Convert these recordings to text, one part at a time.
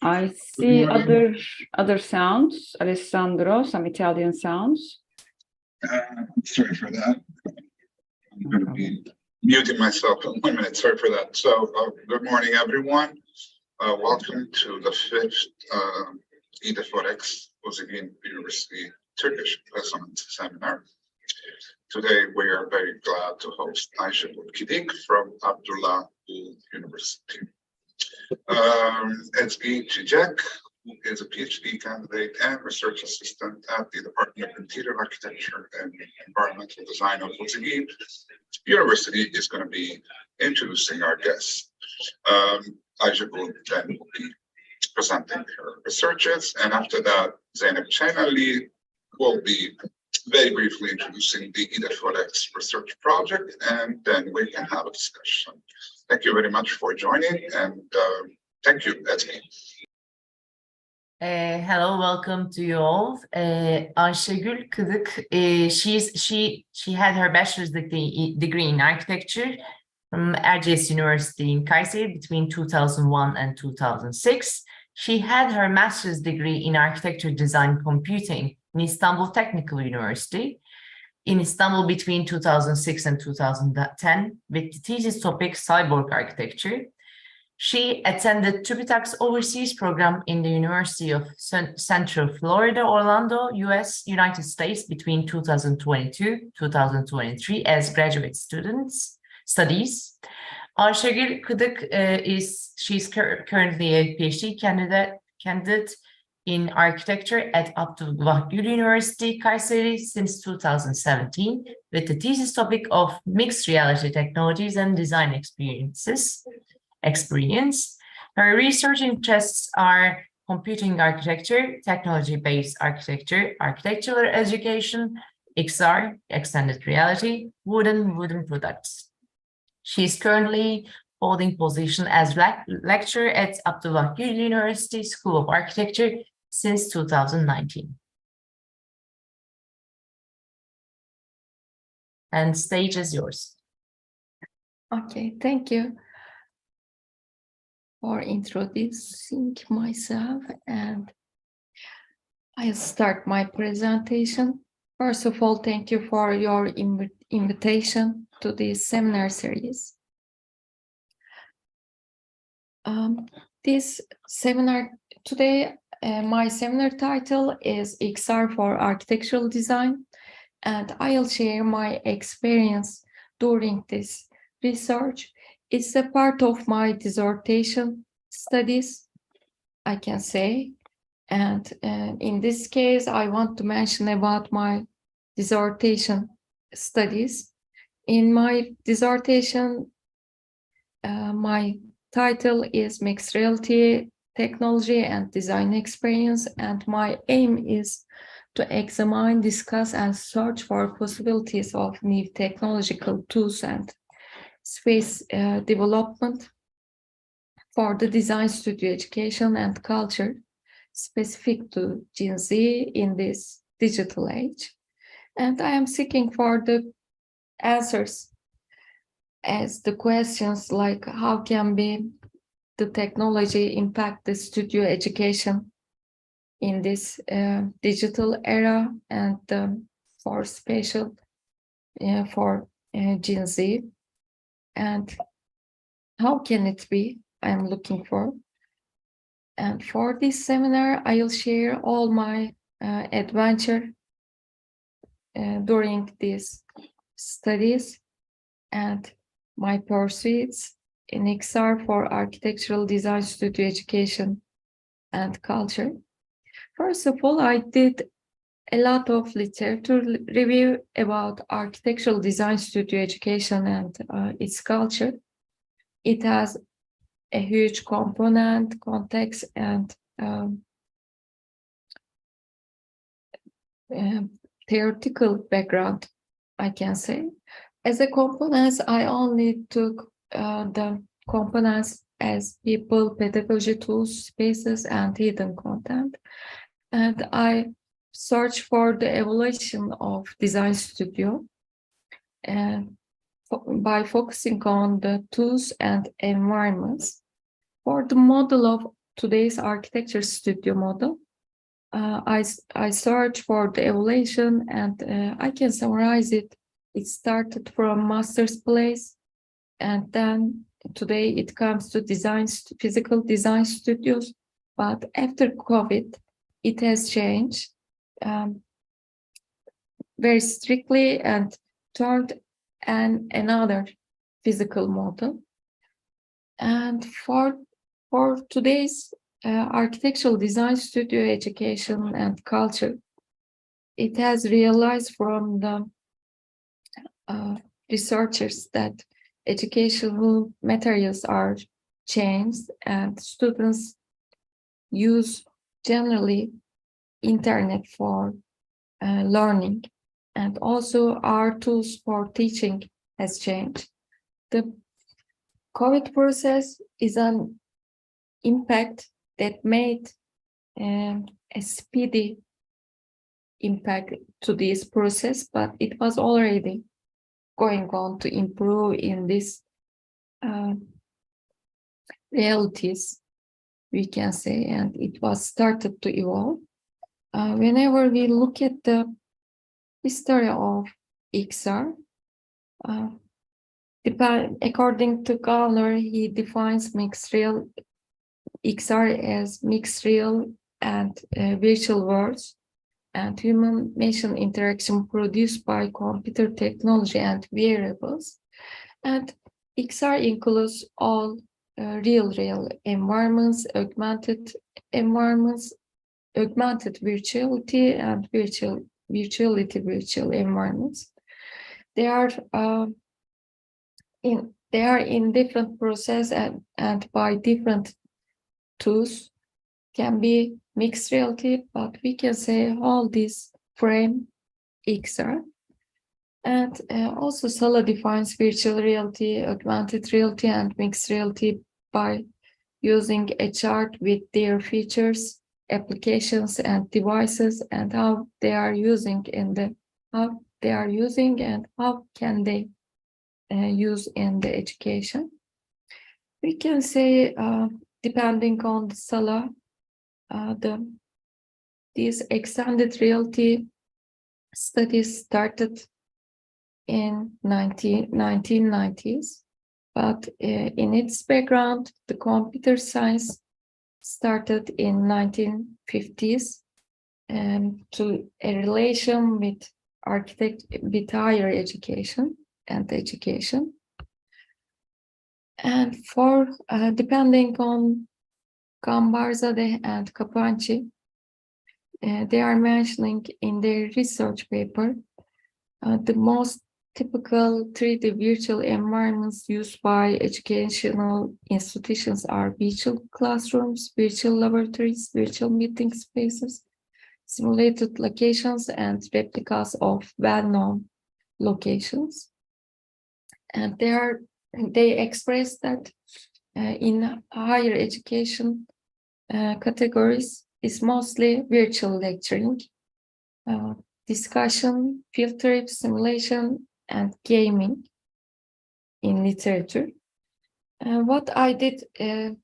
I see other sounds. Alessandro, some Italian sounds. Sorry for that. I'm going to be muting myself in 1 minute. Sorry for that. So, good morning, everyone. Welcome to the fifth İDE4X Aysegul University Turkish Resonance Seminar. Today, we are very glad to host Aysegul Kidik from Abdullah University. Aysegul Kidik, who is a PhD candidate and research assistant at the Department of Interior Architecture and Environmental Design of Aysegul University, is going to be introducing our guests. Aysegul then will be presenting her researches, and after that, Zeynep Çaynali will be very briefly introducing the İDE4X research project, and then we can have a discussion. Thank you very much for joining, and thank you, Aysegul. Hello, welcome to you all. Aysegul Kidik, she had her bachelor's degree in architecture from Erciyes University in Kayseri between 2001 and 2006. She had her master's degree in architecture design computing in Istanbul Technical University in Istanbul between 2006 and 2010 with the thesis topic cyborg architecture. She attended TÜBİTAK's overseas program in the University of Central Florida, Orlando, United States between 2022-2023 as graduate studies. Aysegul Kidik she's currently a PhD candidate in architecture at Abdullah University, Kayseri since 2017 with the thesis topic of mixed reality technologies and design experience. Her research interests are computing architecture, technology-based architecture, architectural education, XR, extended reality, wooden products. She's currently holding position as lecturer at Abdullah University School of Architecture since 2019. And stage is yours. Okay, thank you for introducing myself, and I'll start my presentation. First of all, thank you for your invitation to this seminar series. This seminar today, my seminar title is XR for Architectural Design, and I'll share my experience during this research. It's a part of my dissertation studies, I can say. And in this case, I want to mention about my dissertation studies. In my dissertation, my title is Mixed Reality, Technology and Design Experience, and my aim is to examine, discuss, and search for possibilities of new technological tools and space development for the design studio education and culture specific to Gen Z in this digital age. And I am seeking for the answers as the questions like how can the technology impact the studio education in this digital era, and for spatial for Gen Z, and how can it be I'm looking for. And for this seminar, I'll share all my adventure during these studies and my pursuits in XR for architectural design studio education and culture. First of all, I did a lot of literature review about architectural design studio education and its culture. It has a huge component, context, and theoretical background, I can say. As a components, I only took the components as people, pedagogy tools, spaces, and hidden content. And I searched for the evolution of design studio. And by focusing on the tools and environments. For the model of today's architecture studio model, I searched for the evaluation, and I can summarize it. It started from master's place, and then today it comes to physical design studios. But after COVID, it has changed very strictly and turned another physical model. And for today's architectural design studio education and culture, it has realized from the researchers that educational materials are changed and students use generally internet for learning, and also our tools for teaching has changed. The COVID process is an impact that made a speedy impact to this process, but it was already going on to improve in these realities, we can say, and it was started to evolve. Whenever we look at the history of XR, according to Gallner, he defines XR as mixed real and virtual worlds and human-machine interaction produced by computer technology and wearables. And XR includes all real environments, augmented environments, augmented virtuality, and virtual environments. They are in different process and by different tools. Can be mixed reality, but we can say all these frame XR. And also Sala defines virtual reality, augmented reality, and mixed reality by using a chart with their features, applications, and devices, and how they are using and how can they use in the education. We can say, depending on the Sala, these extended reality studies started in 1990s, but in its background, the computer science started in 1950s to a relation with higher education and education. And for depending on Gambarzadeh and Kapanchi, they are mentioning in their research paper the most typical 3D virtual environments used by educational institutions are virtual classrooms, virtual laboratories, virtual meeting spaces, simulated locations, and replicas of well-known locations. And they express that in higher education categories is mostly virtual lecturing, discussion, field trip, simulation, and gaming in literature. What I did to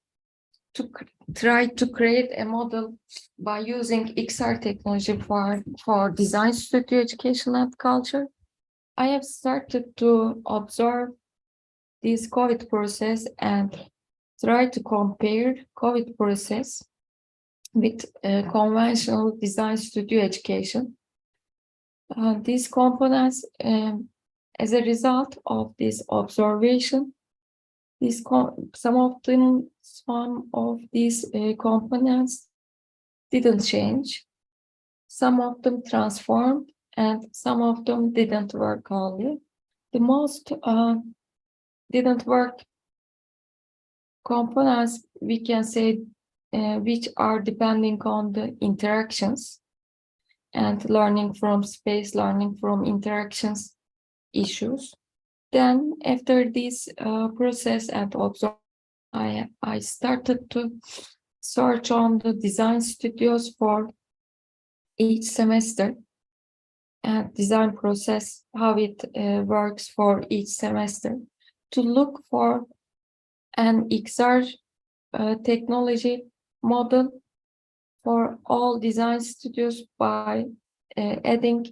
try to create a model by using XR technology for design studio education and culture, I have started to observe this COVID process and try to compare COVID process with conventional design studio education. These components, as a result of this observation, some of these components didn't change. Some of them transformed, and some of them didn't work only. The most didn't work components, we can say, which are depending on the interactions and learning from space, learning from interactions issues. Then after this process and observe, I started to search on the design studios for each semester. and design process, how it works for each semester, to look for an XR technology model for all design studios by adding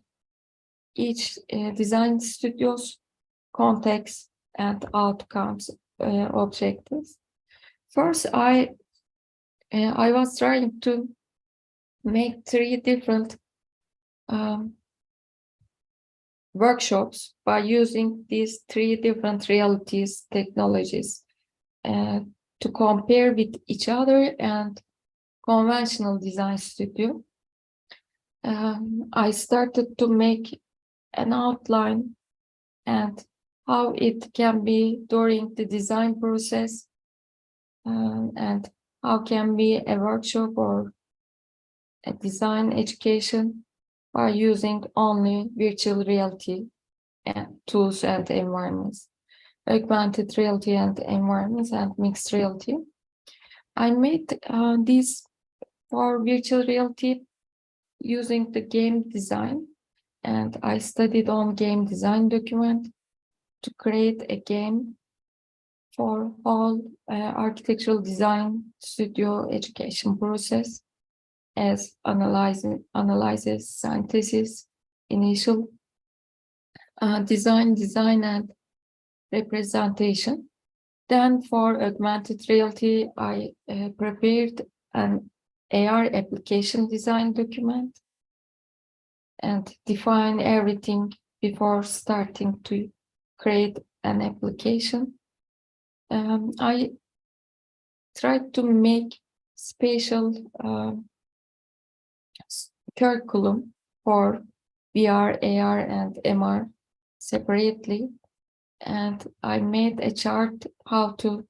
each design studio's context and outcomes objectives. First, I was trying to make 3 different workshops by using these 3 different realities technologies to compare with each other and conventional design studio. I started to make an outline and how it can be during the design process, and how can be a workshop or a design education by using only virtual reality and tools and environments, augmented reality and environments, and mixed reality. I made these for virtual reality using the game design, and I studied on game design document to create a game for all architectural design studio education process, as analysis, synthesis, initial design and representation. Then for augmented reality, I prepared an AR application design document and define everything before starting to create an application. I tried to make spatial curriculum for VR, AR, and MR separately, and I made a chart how to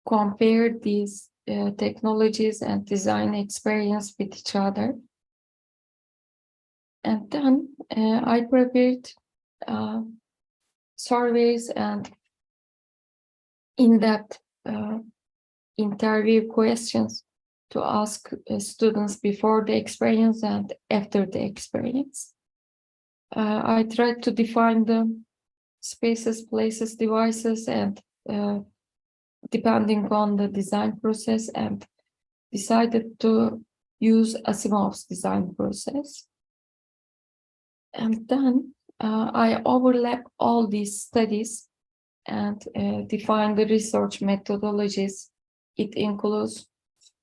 compare these technologies and design experience with each other. And then I prepared surveys and in-depth interview questions to ask students before the experience and after the experience. I tried to define the spaces, places, devices, and depending on the design process, and decided to use Asimov's design process. And then I overlap all these studies and define the research methodologies. It includes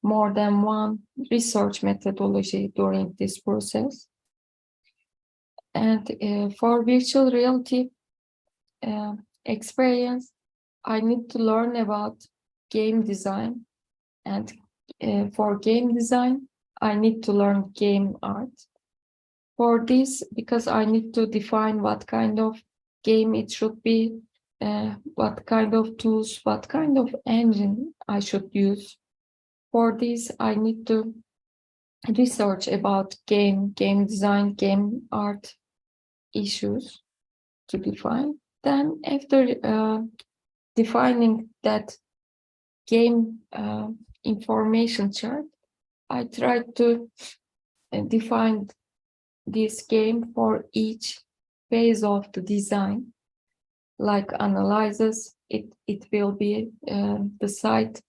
more than one research methodology during this process. And for virtual reality experience, I need to learn about game design. And for game design, I need to learn game art. For this, because I need to define what kind of game it should be, what kind of tools, what kind of engine I should use. For this, I need to research about game design, game art issues to define. Then after defining that game information chart, I tried to define this game for each phase of the design, like analysis. It will be the site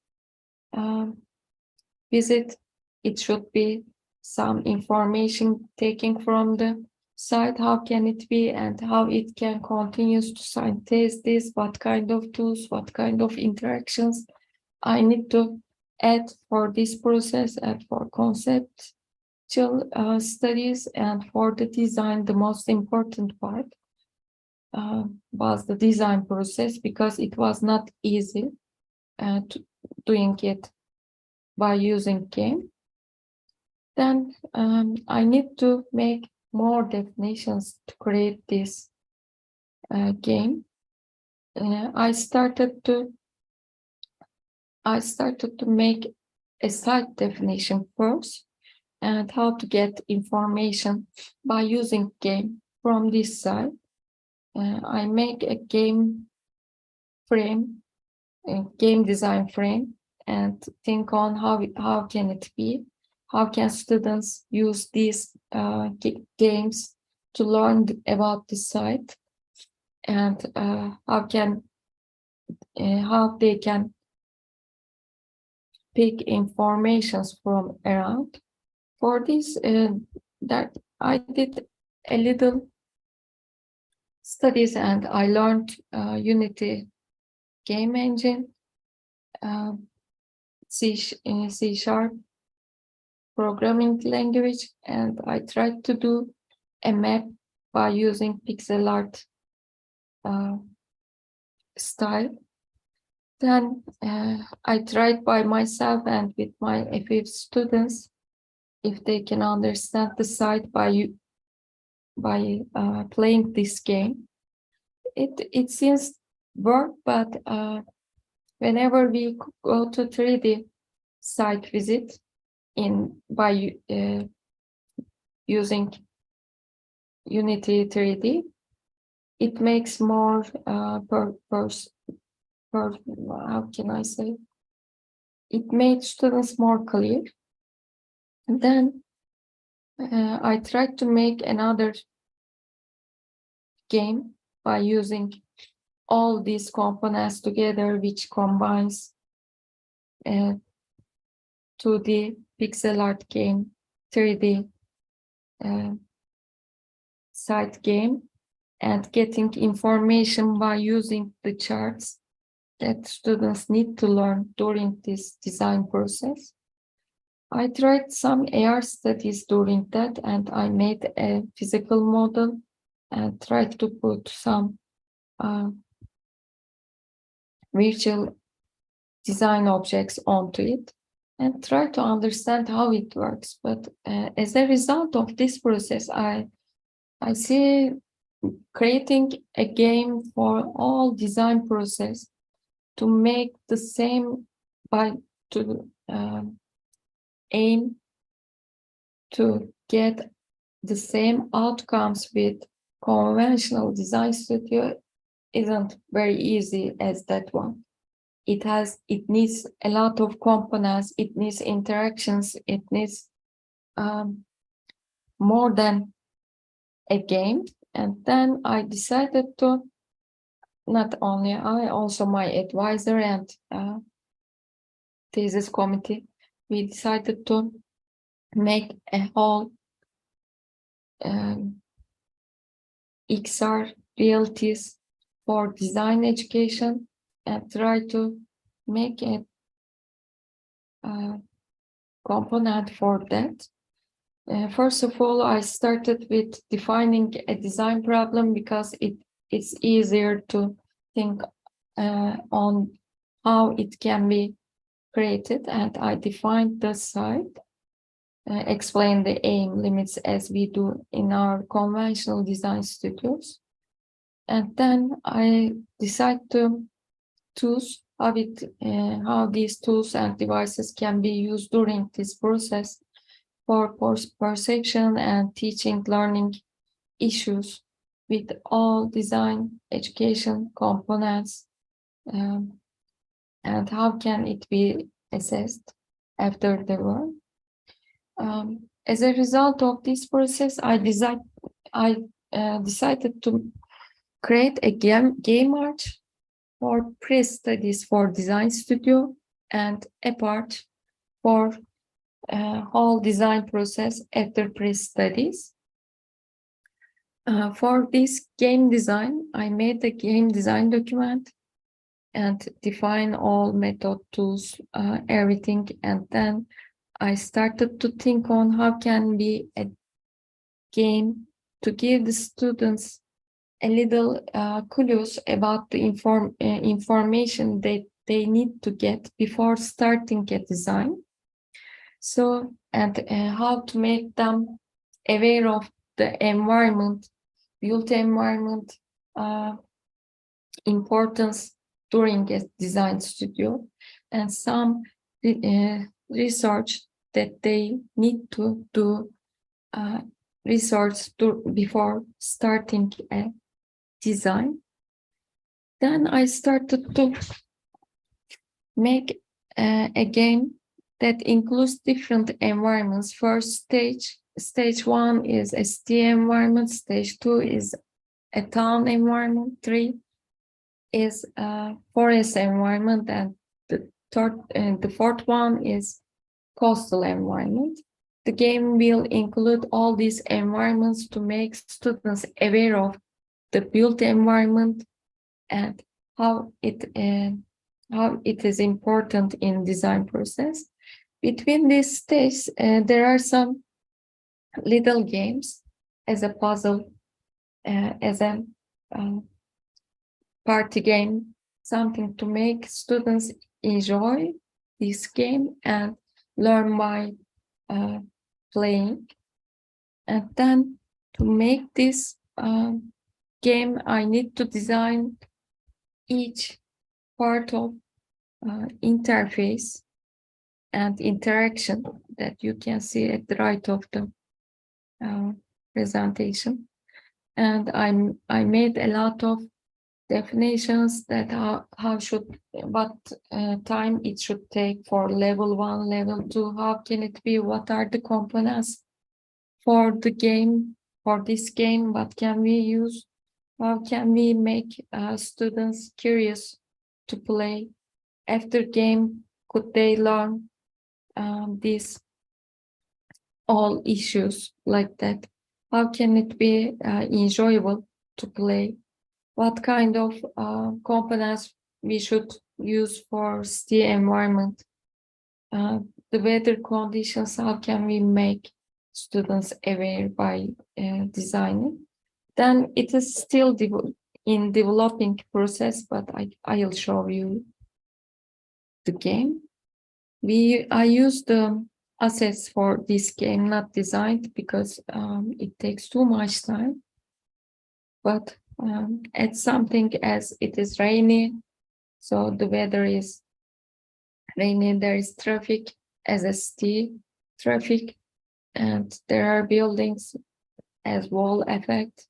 visit. It should be some information taken from the site, how can it be, and how it can continue to synthesize this, what kind of tools, what kind of interactions I need to add for this process, and for conceptual studies. And for the design, the most important part was the design process, because it was not easy doing it by using game. Then I need to make more definitions to create this game. I started to make a site definition first, and how to get information by using game from this site. I make a game frame, a game design frame, and think on how can it be, how can students use these games to learn about the site and how they can pick informations from around. For this, that I did a little studies and I learned Unity game engine, C# programming language, and I tried to do a map by using pixel art style. Then I tried by myself and with my FF students if they can understand the site by playing this game. It seems work, but whenever we go to 3D site visit by using Unity 3D, it makes more how can I say? It made students more clear. And then I tried to make another game by using all these components together, which combines 2D pixel art game, 3D site game, and getting information by using the charts that students need to learn during this design process. I tried some AR studies during that, and I made a physical model and tried to put some virtual design objects onto it and try to understand how it works. But as a result of this process, I see creating a game for all design process to make the same aim to get the same outcomes with conventional design studio isn't very easy as that one. It needs a lot of components, it needs interactions, it needs more than a game. And then I decided to, not only I, also my advisor and thesis committee, we decided to make a whole XR realities for design education and try to make a component for that. First of all, I started with defining a design problem because it's easier to think on how it can be created, and I defined the site, explain the aim limits as we do in our conventional design studios. And then I decided to choose how these tools and devices can be used during this process for perception and teaching learning issues with all design education components, and how can it be assessed after the work. As a result of this process, I decided to create a game art for pre-studies for design studio and a part for whole design process after pre-studies. For this game design, I made a game design document and define all method tools, everything. And then I started to think on how can be a game to give the students a little clues about the information that they need to get before starting a design. So, and how to make them aware of the environment, built environment importance during a design studio, and some research that they need to do research before starting a design. Then I started to make a game that includes different environments. First stage stage 1 is a city environment, stage 2 is a town environment, 3 is a forest environment, and the fourth one is coastal environment. The game will include all these environments to make students aware of the built environment and how it is important in design process. Between these stages, there are some little games as a puzzle, as a party game, something to make students enjoy this game and learn by playing. And then to make this game, I need to design each part of interface and interaction that you can see at the right of the presentation. And I made a lot of definitions that what time it should take for level 1, level 2, how can it be, what are the components for the game, for this game, what can we use, how can we make students curious to play. After game, could they learn these all issues like that? How can it be enjoyable to play? What kind of components we should use for city environment? The weather conditions, how can we make students aware by designing? Then it is still in developing process, but I'll show you the game. I use the assets for this game, not designed, because it takes too much time. But at something as it is rainy, so the weather is rainy, there is traffic as a city traffic, and there are buildings as wall effect.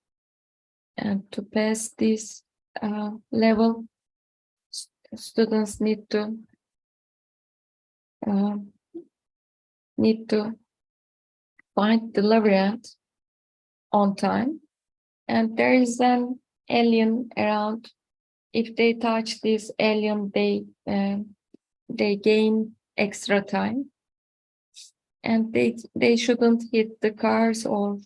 And to pass this level, students need to find the labyrinth on time. And there is an alien around. If they touch this alien, they gain extra time. And they shouldn't hit the cars or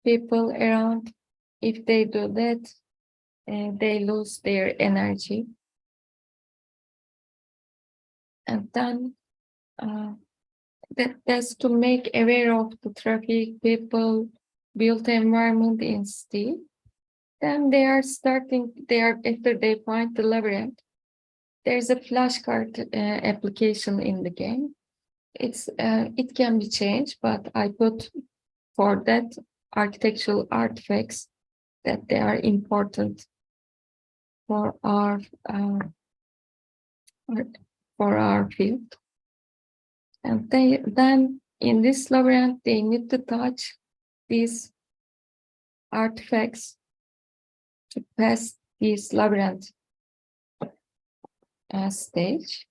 people around. If they do that, they lose their energy. And then that's to make aware of the traffic, people, built environment in city. Then after they find the labyrinth, there's a flashcard application in the game. It can be changed, but I put for that architectural artifacts that they are important for our field. And then in this labyrinth, they need to touch these artifacts to pass this labyrinth stage.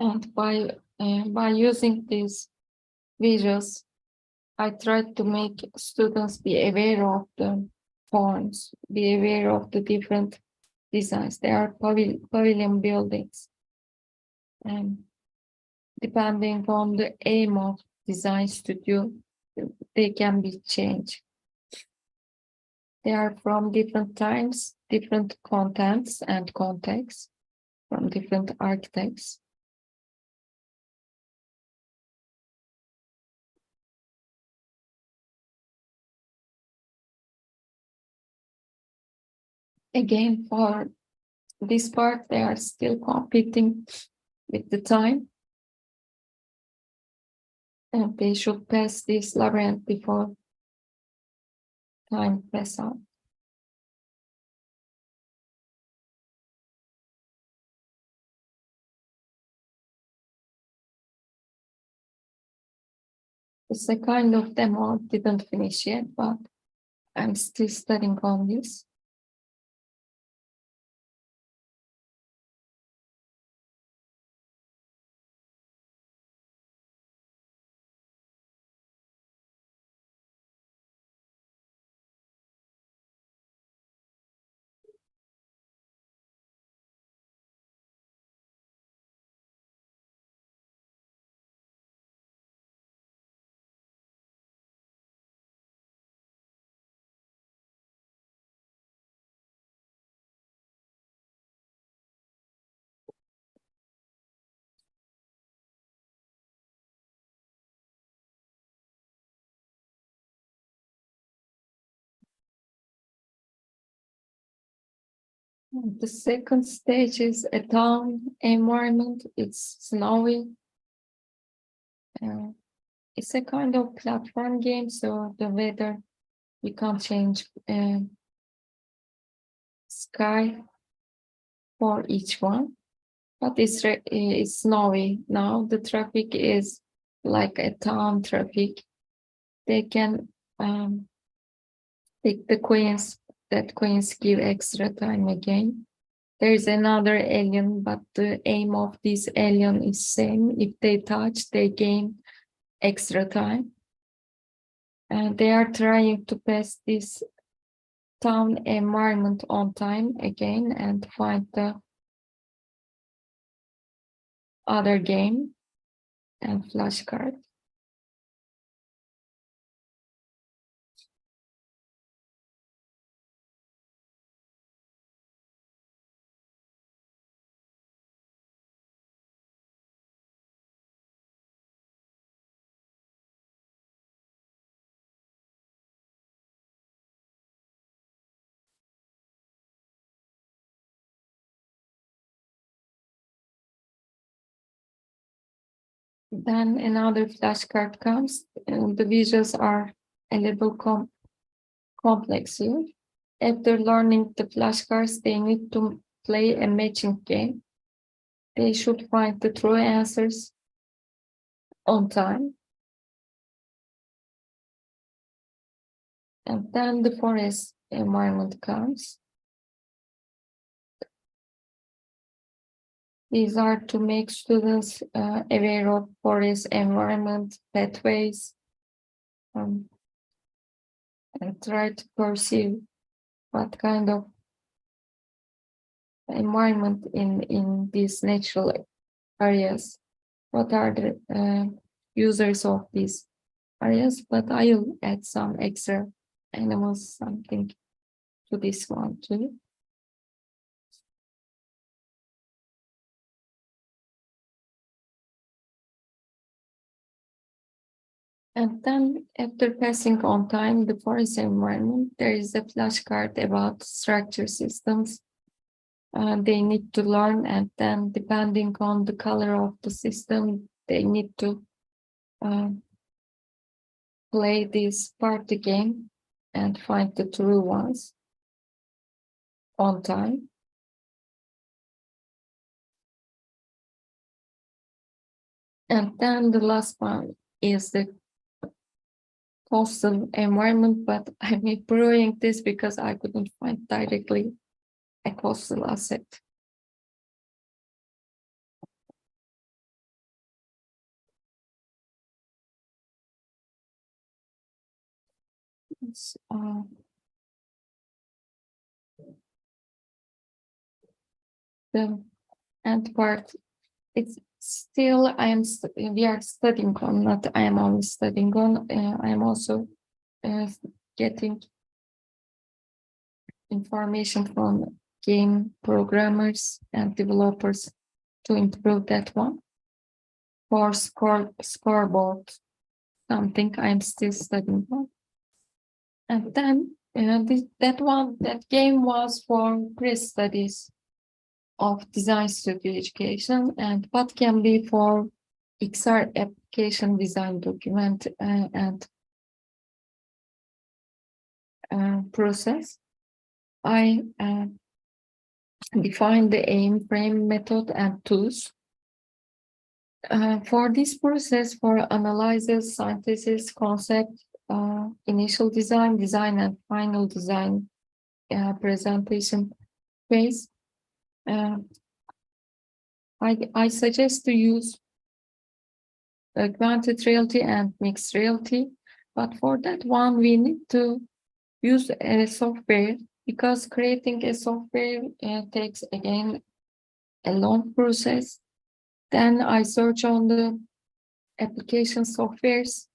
And by using these visuals, I tried to make students be aware of the forms, be aware of the different designs. There are pavilion buildings. And depending on the aim of design studio, they can be changed. They are from different times, different contents and contexts, from different architects. Again, for this part, they are still competing with the time. And they should pass this labyrinth before time pass out. It's a kind of demo, didn't finish yet, but I'm still studying on this. The second stage is a town environment. It's snowy. It's a kind of platform game, so the weather, we can't change sky for each one. But it's snowy now. The traffic is like a town traffic. They can take the coins. That coins give extra time again. There is another alien, but the aim of this alien is same. If they touch, they gain extra time. And they are trying to pass this town environment on time again and find the other game and flashcard. Then another flashcard comes, and the visuals are a little complex here. After learning the flashcards, they need to play a matching game. They should find the true answers on time. And then the forest environment comes. These are to make students aware of forest environment, pathways, and try to perceive what kind of environment in these natural areas. What are the users of these areas? But I'll add some extra animals, something to this one too. And then after passing on time, the forest environment, there is a flashcard about structure systems. They need to learn, and then depending on the color of the system, they need to play this party game and find the true ones on time. And then the last one is the coastal environment, but I'm improving this because I couldn't find directly a coastal asset. It's, the end part, it's still we are studying on, not I am only studying on, I am also getting information from game programmers and developers to improve that one. For scoreboard, something I'm still studying on. And then that game was for pre-studies of design studio education, and what can be for XR application design document and process. I defined the aim, frame, method, and tools. For this process, for analysis, synthesis, concept, initial design, and final design presentation phase, I suggest to use augmented reality and mixed reality, but for that one, we need to use a software, because creating a software takes again a long process. Then I search on the application softwares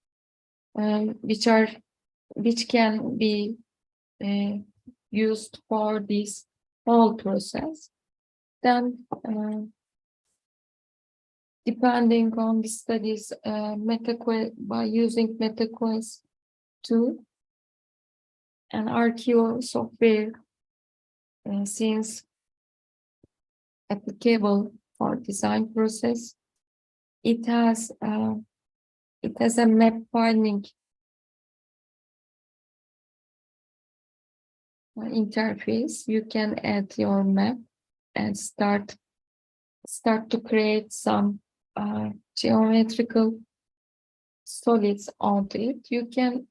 which can be used for this whole process. Then depending on the studies, by using MetaQuest 2 and RTO software, since applicable for design process. It has a map finding interface. You can add your map and start to create some geometrical solids onto it. You can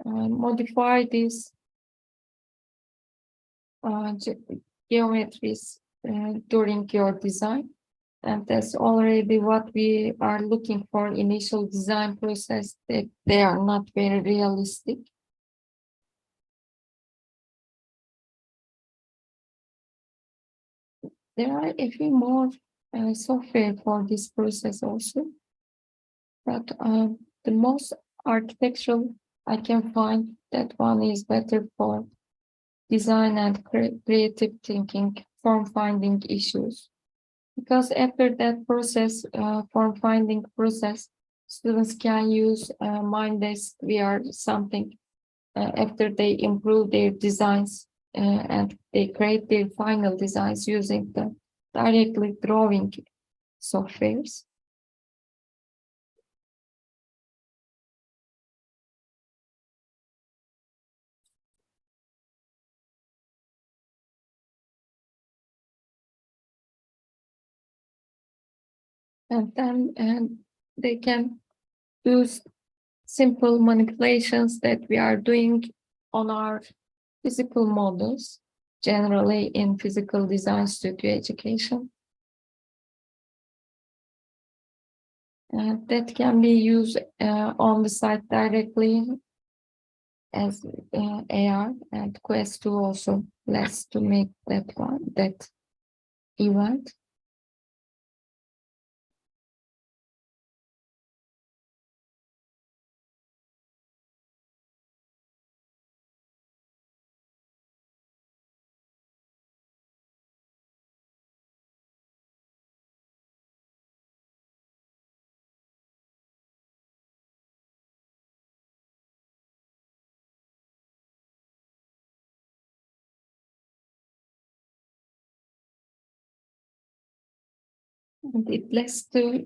modify these geometries during your design, and that's already what we are looking for. Initial design process, that they are not very realistic. There are a few more software for this process also, but the most architectural I can find, that one is better for design and creative thinking, form finding issues. Because after that process, form finding process, students can use Mindesk VR something after they improve their designs and they create their final designs using the directly drawing softwares. And then they can do simple manipulations that we are doing on our physical models, generally in physical design studio education. That can be used on the site directly as AR, and Quest 2 also lets to make that event. And it lets to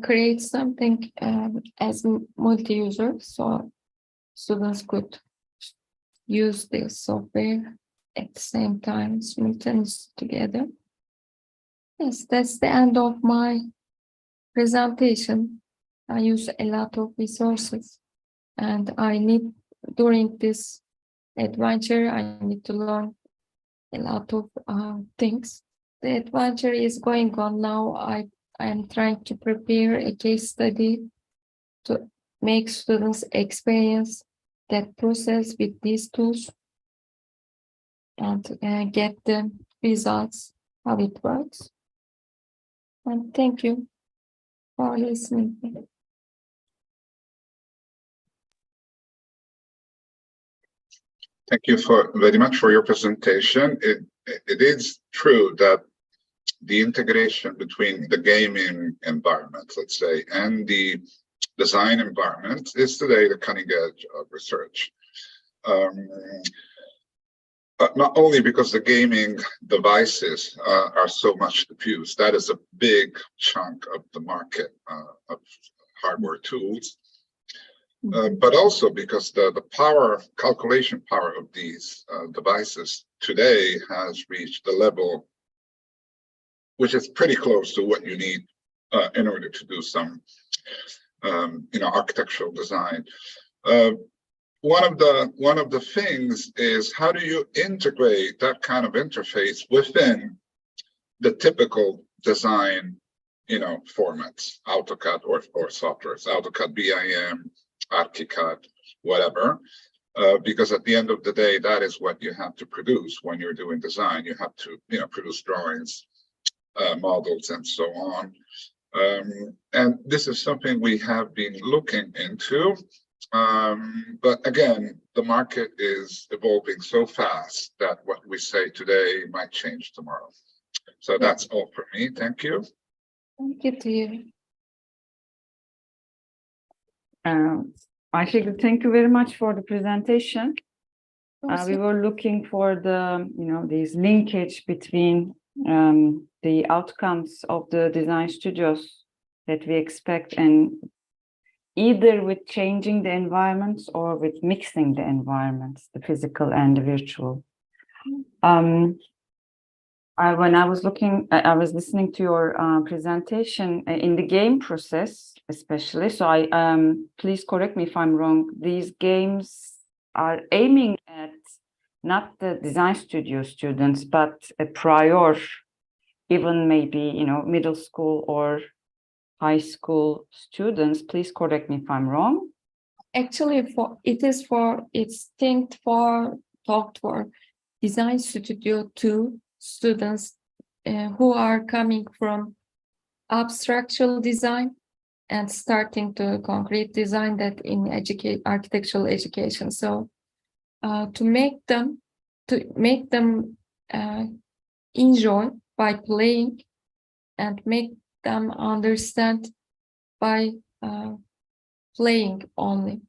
create something as multi-user, so students could use this software at the same time, simultaneously together. Yes, that's the end of my presentation. I use a lot of resources, and during this adventure, I need to learn a lot of things. The adventure is going on now. I am trying to prepare a case study to make students experience that process with these tools and get the results, how it works. And thank you for listening. Thank you very much for your presentation. It is true that the integration between the gaming environment, let's say, and the design environment is today the cutting edge of research. But not only because the gaming devices are so much diffused, that is a big chunk of the market of hardware tools, but also because the calculation power of these devices today has reached a level which is pretty close to what you need in order to do some, architectural design. One of the things is, how do you integrate that kind of interface within the typical design, formats, AutoCAD or softwares, AutoCAD, BIM, ArchiCAD, whatever. Because at the end of the day, that is what you have to produce when you're doing design. You have to, produce drawings, models, and so on. And this is something we have been looking into. But again, the market is evolving so fast that what we say today might change tomorrow. So that's all for me. Thank you. Thank you to you. Aysegul, thank you very much for the presentation. We were looking for the, these linkage between the outcomes of the design studios that we expect, and either with changing the environments or with mixing the environments, the physical and the virtual. When I was listening to your presentation in the game process, especially. So please correct me if I'm wrong. These games are aiming at not the design studio students, but a prior, even maybe, middle school or high school students. Please correct me if I'm wrong. Actually, it's taught for design studio to students who are coming from abstractual design and starting to concrete design, that in architectural education. So to make them enjoy by playing and make them understand by playing only.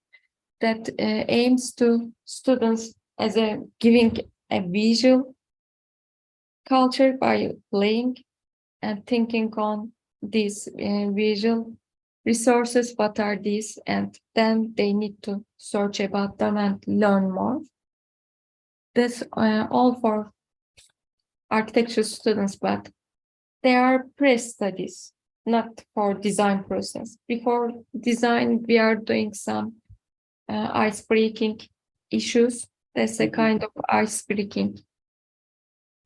That aims to students as giving a visual culture by playing and thinking on these visual resources, what are these, and then they need to search about them and learn more. This all for architecture students, but they are pre-studies, not for design process. Before design, we are doing some ice-breaking issues. That's a kind of ice-breaking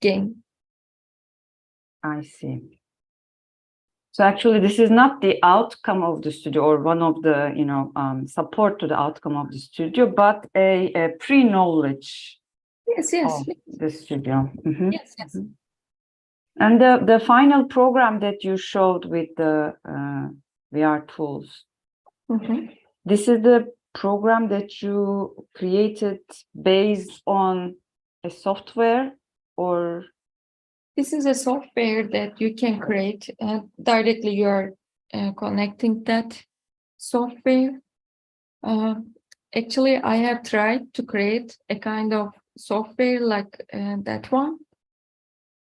game. I see. So actually, this is not the outcome of the studio or one of the, support to the outcome of the studio, but a pre-knowledge Yes. of the studio. Mm-hmm. Yes. And the final program that you showed with the VR tools, this is the program that you created based on a software, or? This is a software that you can create and directly you are connecting that software. Actually, I have tried to create a kind of software like that one,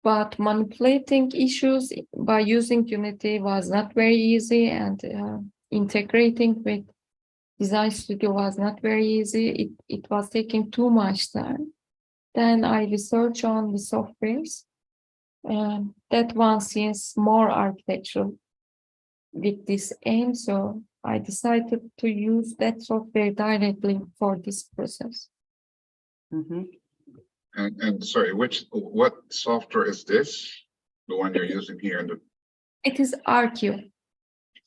but manipulating issues by using Unity was not very easy, and integrating with Design Studio was not very easy. It was taking too much time. Then I researched on the softwares. That one seems more architectural with this aim, so I decided to use that software directly for this process. Mm-hmm. And sorry, what software is this? The one you're using here? It is RQ.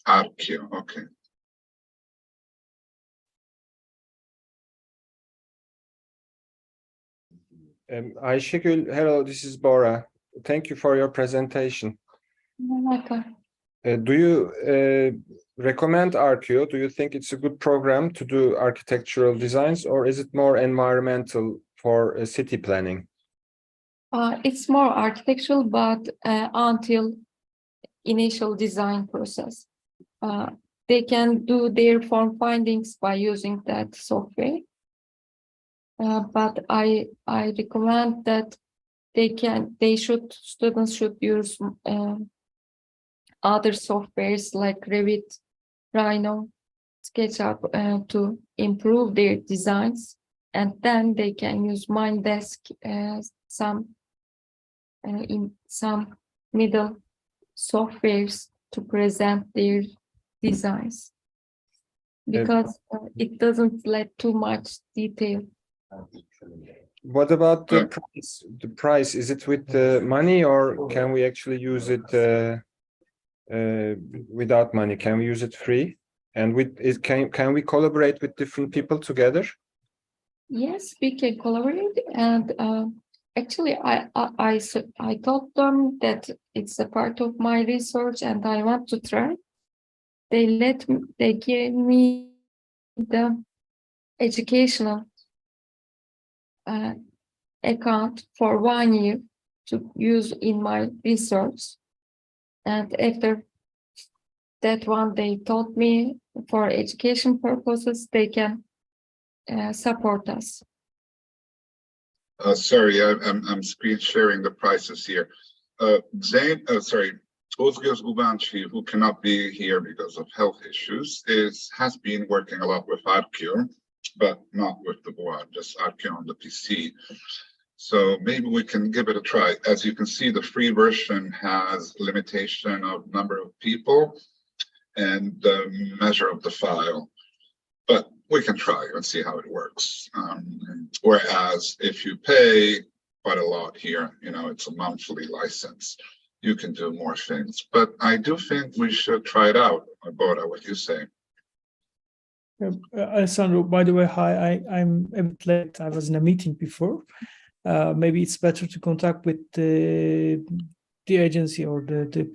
RQ, okay. Aysegul, hello, this is Bora. Thank you for your presentation. You're welcome. Do you recommend RQ? Do you think it's a good program to do architectural designs, or is it more environmental for city planning? It's more architectural, but until initial design process. They can do their form findings by using that software. But I recommend that students should use other softwares like Revit, Rhino, SketchUp to improve their designs, and then they can use Mindesk in some middle softwares to present their designs, because it doesn't let too much detail. What about the price? The price, is it with money, or can we actually use it without money? Can we use it free? And can we collaborate with different people together? Yes, we can collaborate, and actually, I told them that it's a part of my research, and I want to try. They gave me the educational account for 1 year to use in my research, and after that one, they told me for education purposes they can support us. Sorry, I'm screen sharing the prices here. Özgür Gubanci, who cannot be here because of health issues, has been working a lot with Arqueo, but not with the board, just Arqueo on the PC. So maybe we can give it a try. As you can see, the free version has limitation of number of people and the measure of the file, but we can try and see how it works. Whereas if you pay quite a lot here, it's a monthly license, you can do more things. But I do think we should try it out. Bora, what do you say? Alessandro, by the way, hi, I'm a bit late. I was in a meeting before. Maybe it's better to contact with the agency or the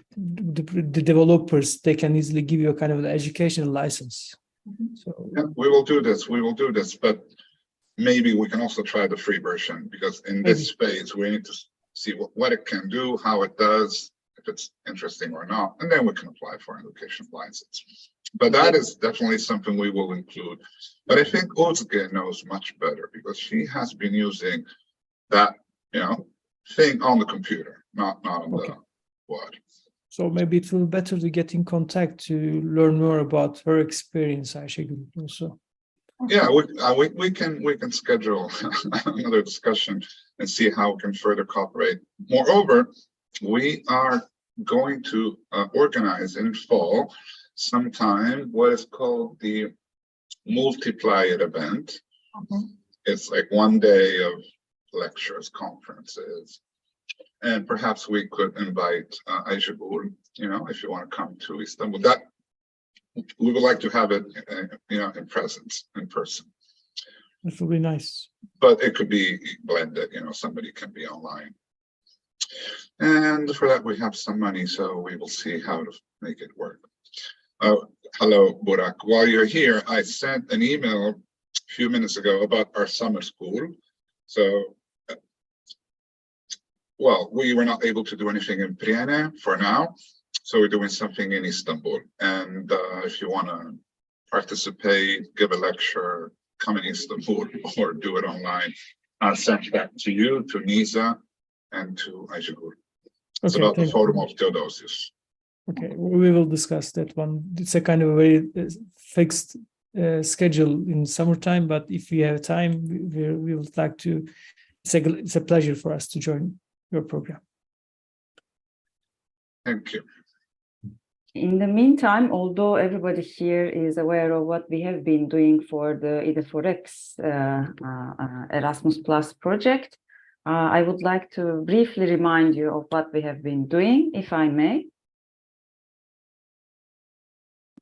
developers. They can easily give you a kind of an educational license. So yeah, we will do this, but maybe we can also try the free version, because in this phase we need to see what it can do, how it does, if it's interesting or not, and then we can apply for an education license. But that is definitely something we will include. But I think Özge knows much better, because she has been using that, thing on the computer, not on the board. So maybe it will be better to get in contact to learn more about her experience, Aysegul, also. Yeah, we can schedule another discussion and see how we can further cooperate. Moreover, we are going to organize in fall sometime what is called the multiplier event. It's like one day of lectures, conferences, and perhaps we could invite Aysegul, if you want to come to Istanbul. That we would like to have it, in person. It will be nice. But it could be blended, somebody can be online. And for that, we have some money, so we will see how to make it work. Hello, Burak. While you're here, I sent an email a few minutes ago about our summer school. So, well, we were not able to do anything in Priene for now. So we're doing something in Istanbul. And if you want to participate, give a lecture, come in Istanbul, or do it online, I'll send that to you, to Nisa, and to Aysegul. It's about the Forum of Theodosius. Okay, we will discuss that one. It's a kind of a very fixed schedule in summertime, but if we have time, we would like to. It's a pleasure for us to join your program. Thank you. In the meantime, although everybody here is aware of what we have been doing for the IDE4X Erasmus Plus project, I would like to briefly remind you of what we have been doing, if I may.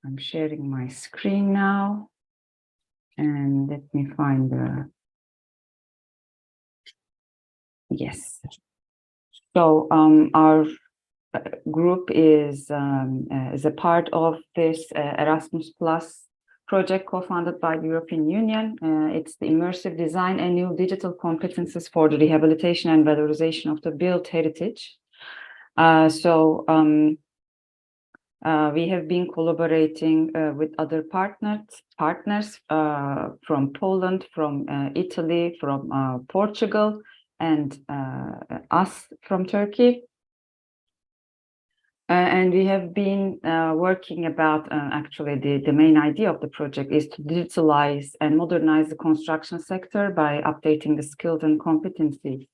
I'm sharing my screen now, and let me find the, yes. So our group is a part of this Erasmus Plus project co-funded by the European Union. It's the immersive design and new digital competences for the rehabilitation and valorization of the built heritage. We have been collaborating with other partners from Poland, from Italy, from Portugal, and us from Turkey. And we have been working about, actually, the main idea of the project is to digitalize and modernize the construction sector by updating the skills and competencies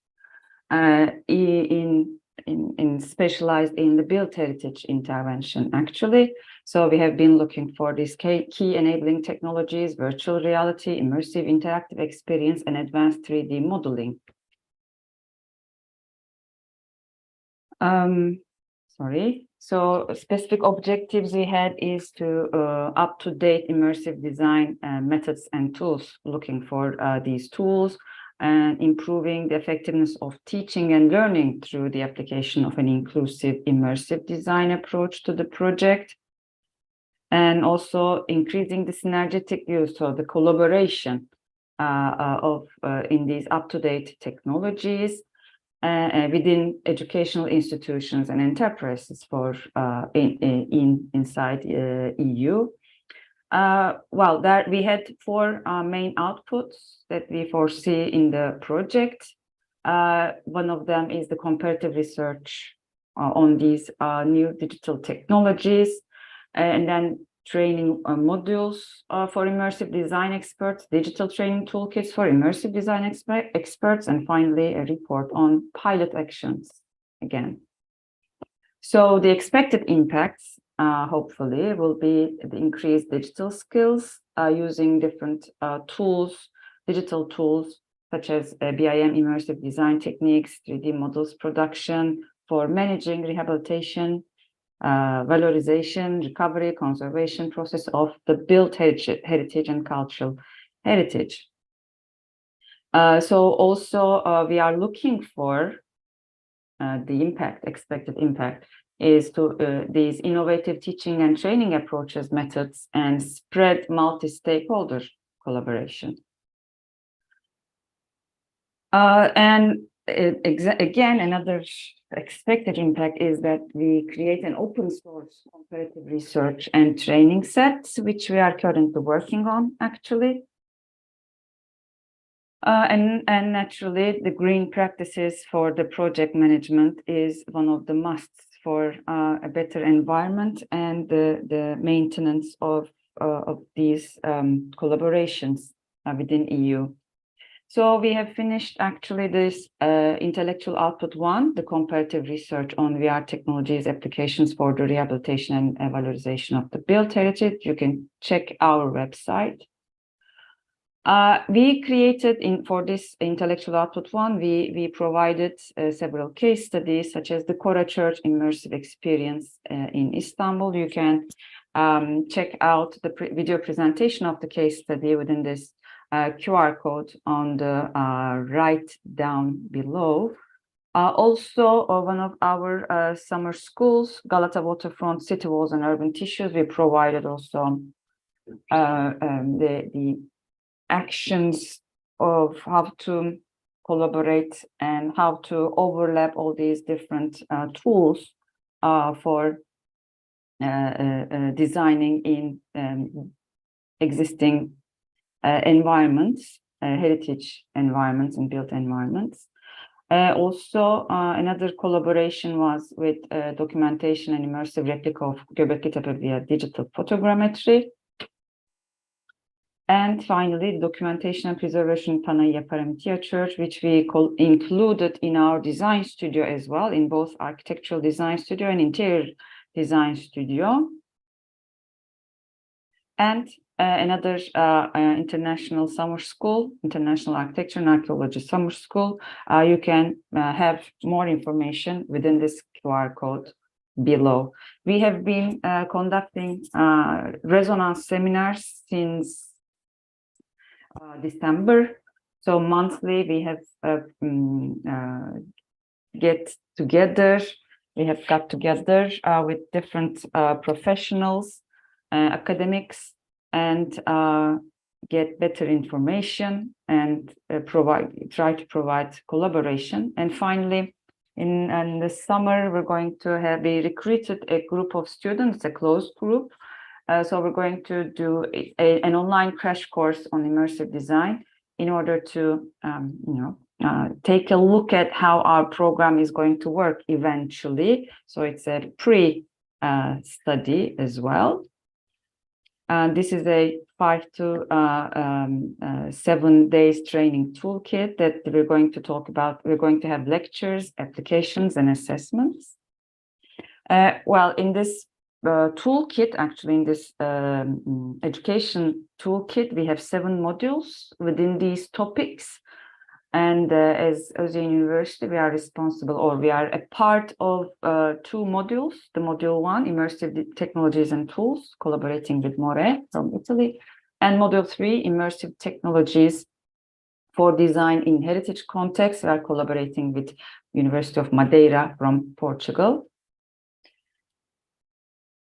in specialized in the built heritage intervention, actually. So we have been looking for these key enabling technologies, virtual reality, immersive interactive experience, and advanced 3D modeling. So specific objectives we had is to up-to-date immersive design methods and tools, looking for these tools and improving the effectiveness of teaching and learning through the application of an inclusive immersive design approach to the project, and also increasing the synergetic use, so the collaboration in these up-to-date technologies within educational institutions and enterprises for inside EU. Well, that we had four main outputs that we foresee in the project. One of them is the comparative research on these new digital technologies, and then training modules for immersive design experts, digital training toolkits for immersive design experts, and finally a report on pilot actions again. So the expected impacts, hopefully, will be the increased digital skills using different tools, digital tools, such as BIM immersive design techniques, 3D models production for managing rehabilitation, valorization, recovery, conservation process of the built heritage and cultural heritage. So also we are looking for the expected impact is to these innovative teaching and training approaches, methods, and spread multi-stakeholder collaboration. And again, another expected impact is that we create an open source comparative research and training sets, which we are currently working on, actually. And naturally, the green practices for the project management is one of the musts for a better environment and the maintenance of these collaborations within EU. So we have finished actually this intellectual output 1, the comparative research on VR technologies applications for the rehabilitation and valorization of the built heritage. You can check our website. We created for this intellectual output 1, we provided several case studies, such as the Kora Church immersive experience in Istanbul. You can check out the video presentation of the case study within this QR code on the right down below. Also, one of our summer schools, Galata Waterfront City Walls and Urban Tissues, we provided also the actions of how to collaborate and how to overlap all these different tools for designing in existing environments, heritage environments and built environments. Also, another collaboration was with documentation and immersive replica of Göbekli Tepe via digital photogrammetry. And finally, documentation and preservation Panayya Paramitia Church, which we included in our design studio as well, in both architectural design studio and interior design studio. And another international summer school, International Architecture and Archaeology Summer School. You can have more information within this QR code below. We have been conducting resonance seminars since December. So monthly we have got together with different professionals, academics, and get better information and try to provide collaboration. And finally, in the summer, we're going to we recruited a group of students, a closed group. So we're going to do an online crash course on immersive design in order to, take a look at how our program is going to work eventually. So it's a pre-study as well. This is a 5 to 7 days training toolkit that we're going to talk about. We're going to have lectures, applications, and assessments. Well, in this toolkit, actually in this education toolkit, we have 7 modules within these topics. And as Özyeğin University, we are responsible, or we are a part of 2 modules. The module 1, Immersive Technologies and Tools, collaborating with More from Italy. And module 3, Immersive Technologies for Design in Heritage Context. We are collaborating with University of Madeira from Portugal.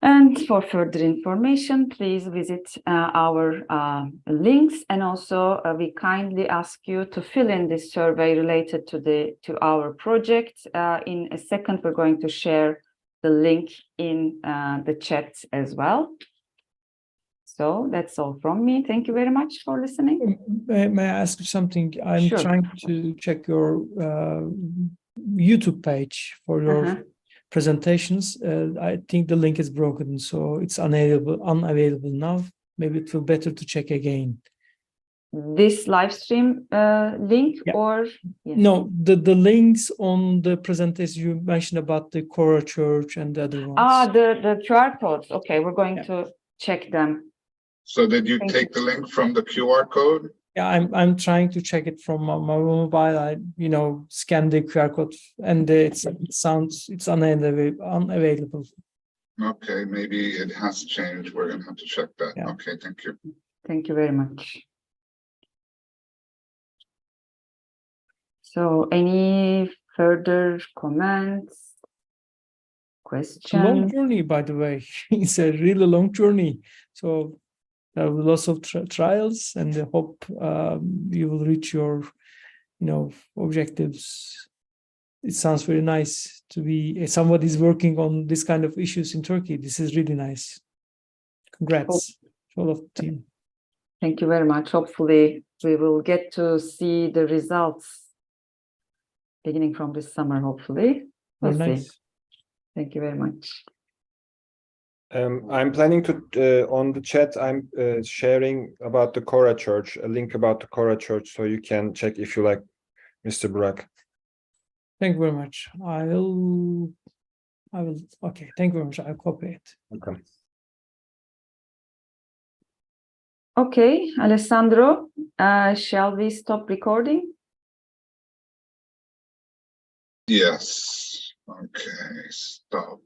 And for further information, please visit our links. And also, we kindly ask you to fill in this survey related to our project. In a second, we're going to share the link in the chat as well. So that's all from me. Thank you very much for listening. May I ask you something? I'm Sure. trying to check your YouTube page for your presentations. I think the link is broken, so it's unavailable now. Maybe it will better to check again. This live stream link Yeah. or yes. No, the links on the presentation you mentioned about the Cora Church and the other ones. The QR codes. Okay, we're going Yeah. to check them. So did you Thank take the link from the QR code? Yeah, I'm trying to check it from my mobile. I scan the QR code and it's unavailable. Okay, maybe it has changed. We're gonna have to check that. Yeah. Okay, thank you. Thank you very much. So any further comments, It's a long questions? journey, by the way. It's a really long journey. So there are lots of trials, and I hope you will reach your, objectives. It sounds very nice to be somebody's working on this kind of issues in Turkey. This is really nice. Congrats to all of the team. Thank you very much. Hopefully we will get to see the results beginning from this summer, hopefully. We'll Very see. nice. Thank you very much. I'm planning to on the chat. I'm sharing about the Cora Church, a link about the Cora Church, so you can check if you like, Mr. Burak. Thank you very much. I will. Okay. Thank you very much. I'll copy it. Okay. Okay, Alessandro, shall we stop recording? Yes. Okay, stop.